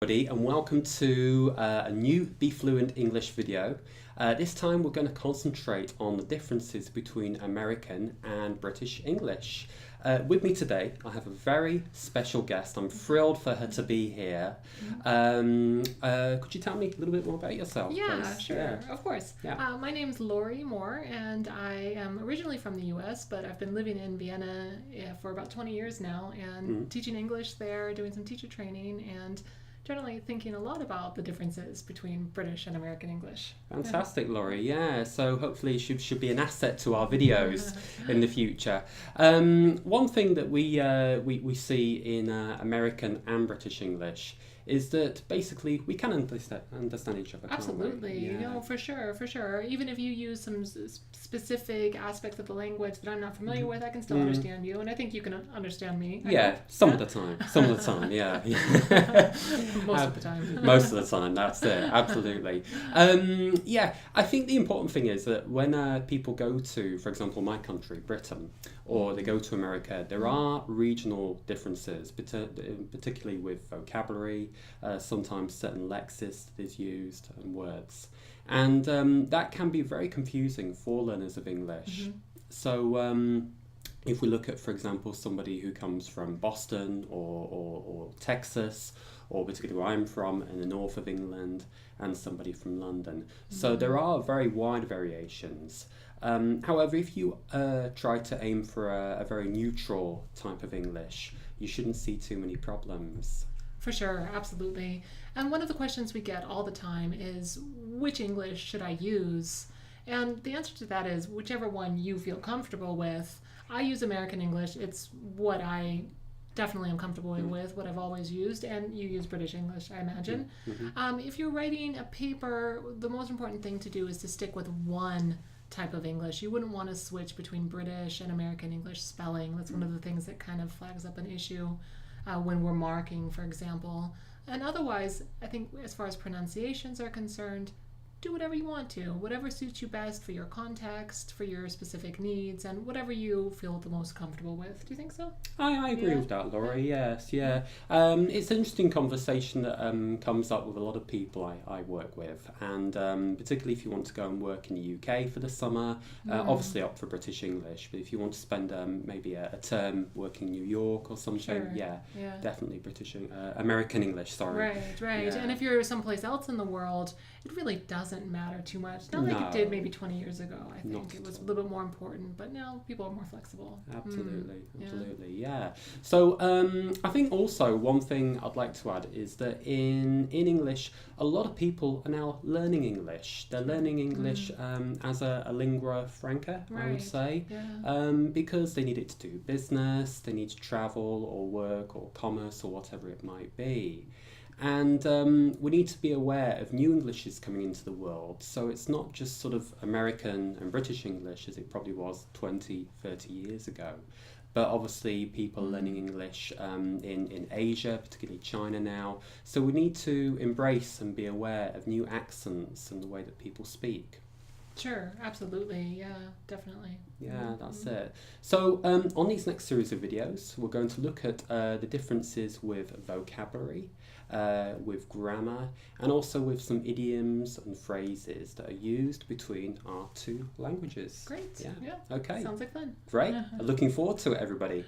Everybody, and welcome to a new Be Fluent English video. This time we're going to concentrate on the differences between American and British English. With me today I have a very special guest. I'm thrilled for her to be here. Could you tell me a little bit more about yourself, Yeah, please? sure, of course. Yeah. My name's Lawrie Moore, and I am originally from the US, but I've been living in Vienna for about 20 years now, and teaching English there, doing some teacher training, and generally thinking a lot about the differences between British and American English. Fantastic, Lawrie. Yeah, so hopefully she should be an asset to our videos in the future. One thing that we see in American and British English is that basically we can understand each other. Absolutely, Yeah. for sure. Even if you use some specific aspects of the language that I'm not familiar with, I can still understand you, and I think you can understand me. Some of the time. Yeah. Most of the time. Most of the time, that's it, absolutely. I think the important thing is that when people go to, for example, my country, Britain, or they go to America, there are regional differences, particularly with vocabulary, sometimes certain lexis that is used, and words. And that can be very confusing for learners of English. So if we look at, for example, somebody who comes from Boston or Texas, or particularly where I'm from, in the north of England, and somebody from London. So there are very wide variations. However, if you try to aim for a very neutral type of English, you shouldn't see too many problems. For sure, absolutely. And one of the questions we get all the time is, which English should I use? And the answer to that is whichever one you feel comfortable with. I use American English. It's what I definitely am comfortable with, what I've always used, and you use British English, I imagine. If you're writing a paper, the most important thing to do is to stick with one type of English. You wouldn't want to switch between British and American English spelling. That's one of the things that kind of flags up an issue when we're marking, for example. And otherwise, I think as far as pronunciations are concerned, do whatever you want to, whatever suits you best for your context, for your specific needs, and whatever you feel the most comfortable with. Do you think so? I agree with that, Lawrie. Yes, yeah. It's an interesting conversation that comes up with a lot of people I work with, and particularly if you want to go and work in the UK for the summer, obviously opt for British English. But if you want to spend maybe a term working in New York or something, definitely American English. Sorry. Right. Yeah. And if you're someplace else in the world, it really doesn't matter too much. Not like it did maybe 20 years ago. I think it was a little bit more important, but now people are more flexible. Absolutely. Yeah. So I think also one thing I'd like to add is that in English, a lot of people are now learning English. They're learning English as a lingua franca, I would say, because they need it to do business, they need to travel or work or commerce or whatever it might be. And we need to be aware of new Englishes coming into the world. So it's not just sort of American and British English as it probably was 20, 30 years ago. But obviously people are learning English in Asia, particularly China now. So we need to embrace and be aware of new accents and the way that people speak. Sure, absolutely. Yeah, definitely. Yeah, that's it. So on these next series of videos, we're going to look at the differences with vocabulary, with grammar, and also with some idioms and phrases that are used between our two languages. Great. Yeah. Okay. Sounds like fun. Great. Looking forward to it, everybody.